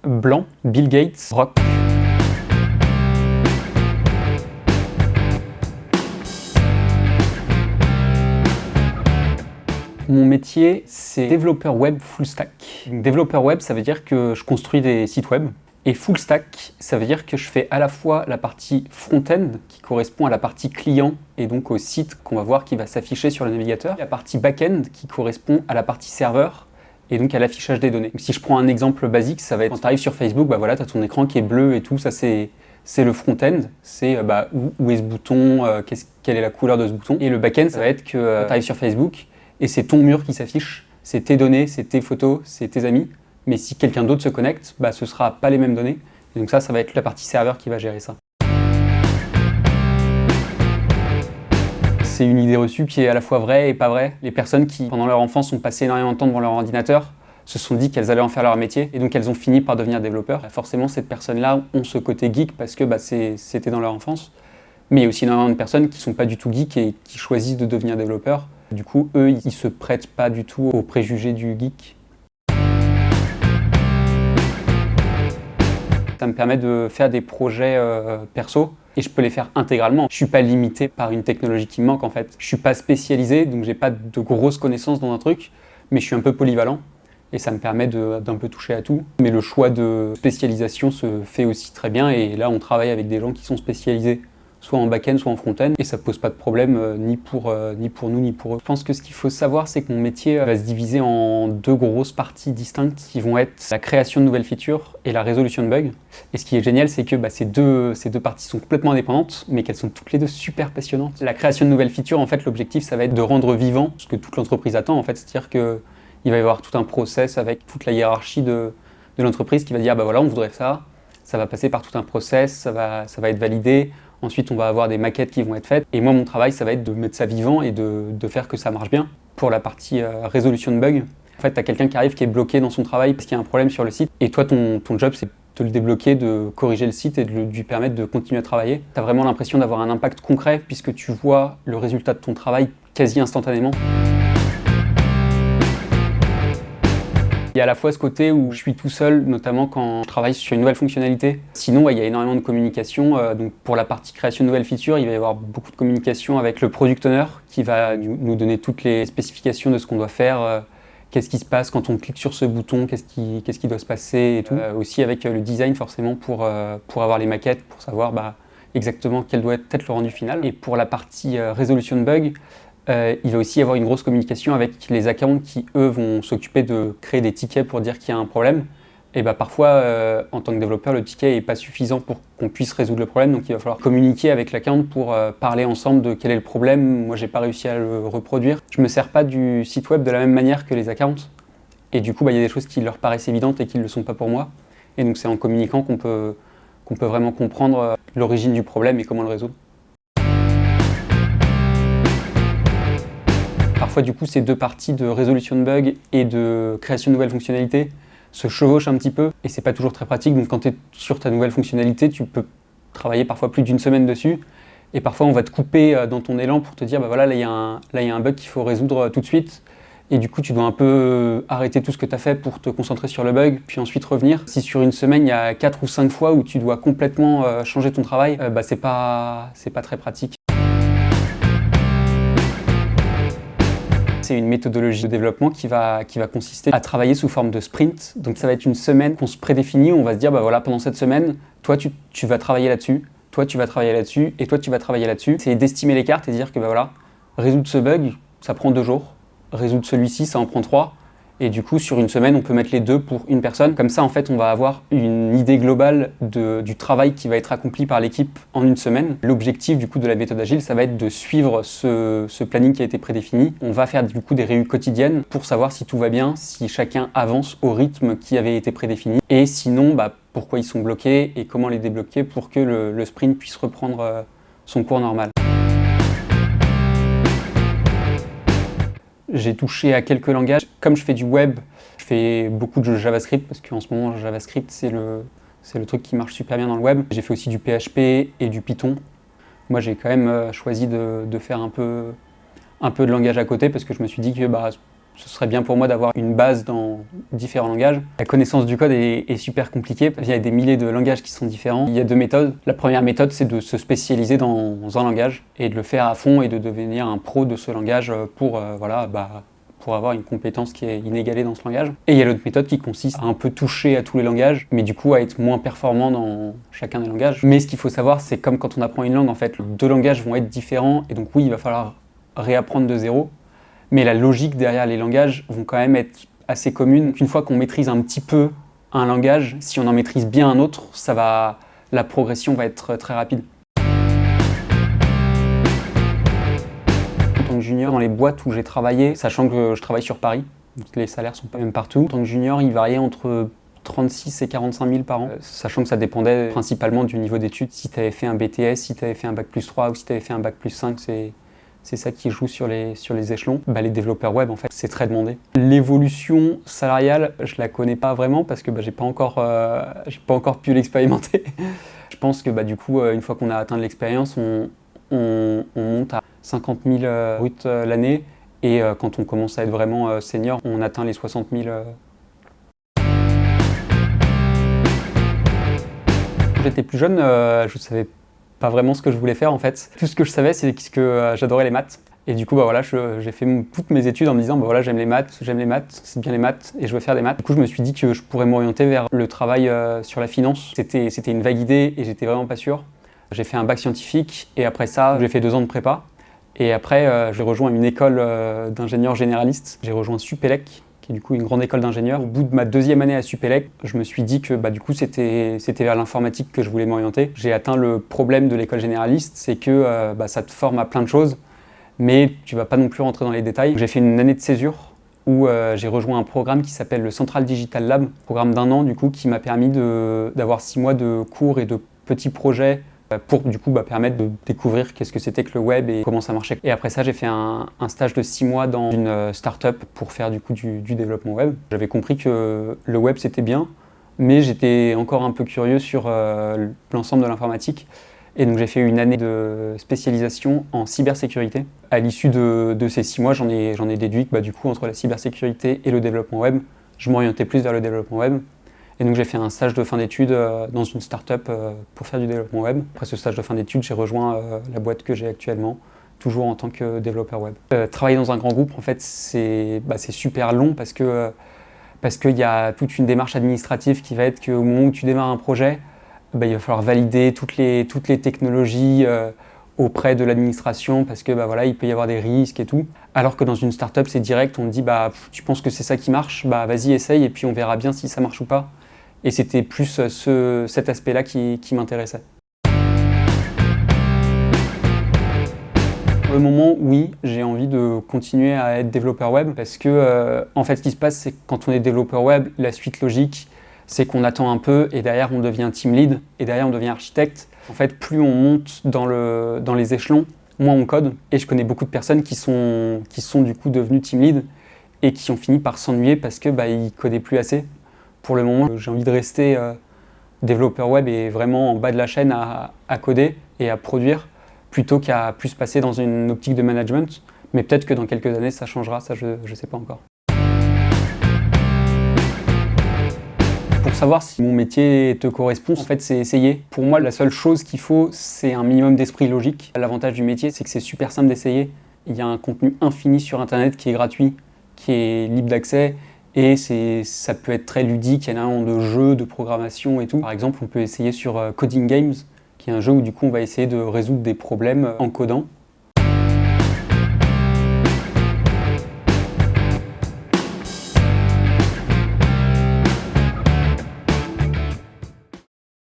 Blanc, Bill Gates, rock. Mon métier, c'est développeur web full stack. Donc, développeur web, ça veut dire que je construis des sites web. Et full stack, ça veut dire que je fais à la fois la partie front-end, qui correspond à la partie client, et donc au site qu'on va voir qui va s'afficher sur le navigateur. La partie back-end, qui correspond à la partie serveur, et donc à l'affichage des données. Donc, si je prends un exemple basique, ça va être quand tu arrives sur Facebook, bah voilà, tu as ton écran qui est bleu et tout, ça c'est le front-end, c'est où est ce bouton, quelle est la couleur de ce bouton. Et le back-end, ça va être que tu arrives sur Facebook, et c'est ton mur qui s'affiche, c'est tes données, c'est tes photos, c'est tes amis. Mais si quelqu'un d'autre se connecte, ce ne sera pas les mêmes données. Et donc ça va être la partie serveur qui va gérer ça. C'est une idée reçue qui est à la fois vraie et pas vraie. Les personnes qui, pendant leur enfance, ont passé énormément de temps devant leur ordinateur, se sont dit qu'elles allaient en faire leur métier, et donc elles ont fini par devenir développeurs. Forcément, ces personnes-là ont ce côté geek parce que c'était dans leur enfance. Mais il y a aussi énormément de personnes qui ne sont pas du tout geeks et qui choisissent de devenir développeurs. Du coup, eux, ils ne se prêtent pas du tout aux préjugés du geek. Ça me permet de faire des projets perso et je peux les faire intégralement. Je ne suis pas limité par une technologie qui me manque en fait. Je ne suis pas spécialisé, donc je n'ai pas de grosses connaissances dans un truc, mais je suis un peu polyvalent et ça me permet d'un peu toucher à tout. Mais le choix de spécialisation se fait aussi très bien et là on travaille avec des gens qui sont spécialisés soit en back-end, soit en front-end, et ça pose pas de problème ni pour nous, ni pour eux. Je pense que ce qu'il faut savoir, c'est que mon métier va se diviser en deux grosses parties distinctes, qui vont être la création de nouvelles features et la résolution de bugs. Et ce qui est génial, c'est que ces deux parties sont complètement indépendantes, mais qu'elles sont toutes les deux super passionnantes. La création de nouvelles features, en fait, l'objectif, ça va être de rendre vivant ce que toute l'entreprise attend, en fait, c'est-à-dire qu'il va y avoir tout un process avec toute la hiérarchie de l'entreprise qui va dire, voilà, on voudrait ça va passer par tout un process, ça va être validé. Ensuite, on va avoir des maquettes qui vont être faites. Et moi, mon travail, ça va être de mettre ça vivant et de faire que ça marche bien. Pour la partie résolution de bugs, en fait, tu as quelqu'un qui arrive qui est bloqué dans son travail parce qu'il y a un problème sur le site. Et toi, ton job, c'est de le débloquer, de corriger le site et de lui permettre de continuer à travailler. Tu as vraiment l'impression d'avoir un impact concret puisque tu vois le résultat de ton travail quasi instantanément. Il y a à la fois ce côté où je suis tout seul, notamment quand je travaille sur une nouvelle fonctionnalité. Sinon, il y a énormément de communication. Donc pour la partie création de nouvelles features, il va y avoir beaucoup de communication avec le product owner qui va nous donner toutes les spécifications de ce qu'on doit faire. Qu'est-ce qui se passe quand on clique sur ce bouton, qu'est-ce qui doit se passer et tout. Aussi avec le design forcément pour avoir les maquettes, pour savoir exactement quel doit être le rendu final. Et pour la partie résolution de bugs, il va aussi y avoir une grosse communication avec les accounts qui, eux, vont s'occuper de créer des tickets pour dire qu'il y a un problème. Et parfois, en tant que développeur, le ticket n'est pas suffisant pour qu'on puisse résoudre le problème. Donc il va falloir communiquer avec l'account pour parler ensemble de quel est le problème. Moi, j'ai pas réussi à le reproduire. Je me sers pas du site web de la même manière que les accounts. Et du coup, il y a des choses qui leur paraissent évidentes et qui ne le sont pas pour moi. Et donc c'est en communiquant qu'on peut vraiment comprendre l'origine du problème et comment le résoudre. Parfois, du coup, ces deux parties de résolution de bugs et de création de nouvelles fonctionnalités se chevauchent un petit peu et c'est pas toujours très pratique. Donc, quand tu es sur ta nouvelle fonctionnalité, tu peux travailler parfois plus d'une semaine dessus et parfois on va te couper dans ton élan pour te dire là il y a un bug qu'il faut résoudre tout de suite et du coup tu dois un peu arrêter tout ce que tu as fait pour te concentrer sur le bug puis ensuite revenir. Si sur une semaine il y a 4 ou 5 fois où tu dois complètement changer ton travail, c'est pas très pratique. C'est une méthodologie de développement qui va consister à travailler sous forme de sprint. Donc ça va être une semaine qu'on se prédéfinit, où on va se dire pendant cette semaine, toi tu vas travailler là-dessus, toi tu vas travailler là-dessus, et toi tu vas travailler là-dessus. C'est d'estimer les cartes et dire que résoudre ce bug, ça prend 2 jours. Résoudre celui-ci, ça en prend 3. Et du coup, sur une semaine, on peut mettre les 2 pour une personne. Comme ça, en fait, on va avoir une idée globale du travail qui va être accompli par l'équipe en une semaine. L'objectif, du coup, de la méthode agile, ça va être de suivre ce planning qui a été prédéfini. On va faire, du coup, des réunions quotidiennes pour savoir si tout va bien, si chacun avance au rythme qui avait été prédéfini. Et sinon, pourquoi ils sont bloqués et comment les débloquer pour que le sprint puisse reprendre son cours normal. J'ai touché à quelques langages. Comme je fais du web, je fais beaucoup de JavaScript parce qu'en ce moment, JavaScript, c'est le truc qui marche super bien dans le web. J'ai fait aussi du PHP et du Python. Moi, j'ai quand même choisi de faire un peu de langage à côté parce que je me suis dit que Ce serait bien pour moi d'avoir une base dans différents langages. La connaissance du code est super compliquée. Il y a des milliers de langages qui sont différents. Il y a 2 méthodes. La première méthode, c'est de se spécialiser dans un langage et de le faire à fond et de devenir un pro de ce langage pour avoir une compétence qui est inégalée dans ce langage. Et il y a l'autre méthode qui consiste à un peu toucher à tous les langages, mais du coup à être moins performant dans chacun des langages. Mais ce qu'il faut savoir, c'est comme quand on apprend une langue, en fait, 2 langages vont être différents et donc oui, il va falloir réapprendre de zéro. Mais la logique derrière les langages vont quand même être assez communes. Une fois qu'on maîtrise un petit peu un langage, si on en maîtrise bien un autre, la progression va être très rapide. En tant que junior, dans les boîtes où j'ai travaillé, sachant que je travaille sur Paris, donc les salaires sont pas même partout, en tant que junior, ils variaient entre 36 et 45 000 par an, sachant que ça dépendait principalement du niveau d'études. Si tu avais fait un BTS, si tu avais fait un bac+3 ou si tu avais fait un bac+5, c'est ça qui joue sur les échelons. Les développeurs web, en fait, c'est très demandé. L'évolution salariale, je la connais pas vraiment parce que j'ai pas encore pu l'expérimenter. Je pense que du coup, une fois qu'on a atteint de l'expérience, on monte à 50 000 bruts l'année. Et quand on commence à être vraiment senior, on atteint les 60 000. Quand j'étais plus jeune, je savais pas vraiment ce que je voulais faire en fait. Tout ce que je savais, c'est que j'adorais les maths. Et du coup, j'ai fait toutes mes études en me disant, j'aime les maths, c'est bien les maths et je veux faire des maths. Du coup, je me suis dit que je pourrais m'orienter vers le travail sur la finance. C'était une vague idée et j'étais vraiment pas sûr. J'ai fait un bac scientifique et après ça, j'ai fait 2 ans de prépa. Et après, j'ai rejoint une école d'ingénieurs généralistes. J'ai rejoint Supélec, qui est du coup une grande école d'ingénieurs. Au bout de ma 2e année à Supélec, je me suis dit que du coup c'était vers l'informatique que je voulais m'orienter. J'ai atteint le problème de l'école généraliste, c'est que ça te forme à plein de choses, mais tu vas pas non plus rentrer dans les détails. J'ai fait une année de césure où j'ai rejoint un programme qui s'appelle le Central Digital Lab, programme d'1 an du coup qui m'a permis d'avoir 6 mois de cours et de petits projets pour du coup permettre de découvrir qu'est-ce que c'était que le web et comment ça marchait. Et après ça, j'ai fait un stage de 6 mois dans une start-up pour faire du coup du développement web. J'avais compris que le web c'était bien, mais j'étais encore un peu curieux sur l'ensemble de l'informatique. Et donc j'ai fait une année de spécialisation en cybersécurité. À l'issue de ces 6 mois, j'en ai déduit que du coup entre la cybersécurité et le développement web, je m'orientais plus vers le développement web. Et donc j'ai fait un stage de fin d'études dans une start-up pour faire du développement web. Après ce stage de fin d'études, j'ai rejoint la boîte que j'ai actuellement, toujours en tant que développeur web. Travailler dans un grand groupe, en fait, c'est super long parce qu'il y a toute une démarche administrative qui va être qu'au moment où tu démarres un projet, il va falloir valider toutes les technologies auprès de l'administration parce que il peut y avoir des risques et tout. Alors que dans une start-up, c'est direct, on te dit tu penses que c'est ça qui marche, vas-y essaye et puis on verra bien si ça marche ou pas. Et c'était plus cet aspect-là qui m'intéressait. Pour le moment, oui, j'ai envie de continuer à être développeur web parce que en fait, ce qui se passe, c'est que quand on est développeur web, la suite logique, c'est qu'on attend un peu et derrière on devient team lead et derrière on devient architecte. En fait, plus on monte dans les échelons, moins on code. Et je connais beaucoup de personnes qui sont du coup devenues team lead et qui ont fini par s'ennuyer parce que ils codaient plus assez. Pour le moment, j'ai envie de rester développeur web et vraiment en bas de la chaîne à coder et à produire plutôt qu'à plus passer dans une optique de management. Mais peut-être que dans quelques années ça changera, ça je ne sais pas encore. Pour savoir si mon métier te correspond, en fait, c'est essayer. Pour moi, la seule chose qu'il faut, c'est un minimum d'esprit logique. L'avantage du métier, c'est que c'est super simple d'essayer. Il y a un contenu infini sur Internet qui est gratuit, qui est libre d'accès, et ça peut être très ludique. Il y en a un de jeux, de programmation et tout. Par exemple, on peut essayer sur Coding Games, qui est un jeu où du coup, on va essayer de résoudre des problèmes en codant.